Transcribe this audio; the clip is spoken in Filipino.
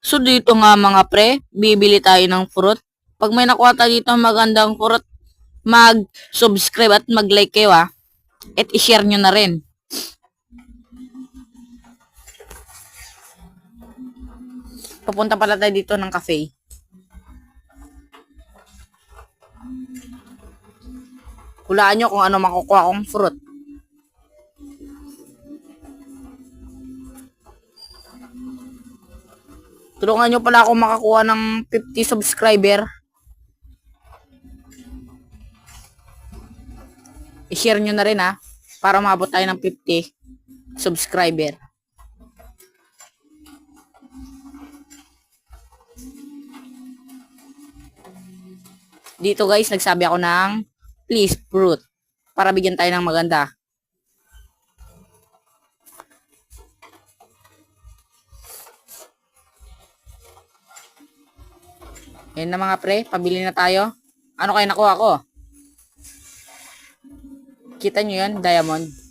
So dito nga mga pre, bibili tayo ng fruit. Pag may nakuha tayo dito magandang fruit, mag-subscribe at mag-like kayo at i-share nyo na rin. Papunta pala tayo dito ng cafe. Hulaan nyo kung ano makukuha kong fruit. Tulungan nyo pala ako makakuha ng 50 subscriber. I-share nyo na rin para maabot tayo ng 50 subscriber. Dito guys, nagsabi ako ng please fruit para bigyan tayo ng maganda. Yan na mga pre, pabili na tayo. Ano kayo nakuha ko? Kita nyo yan, diamond.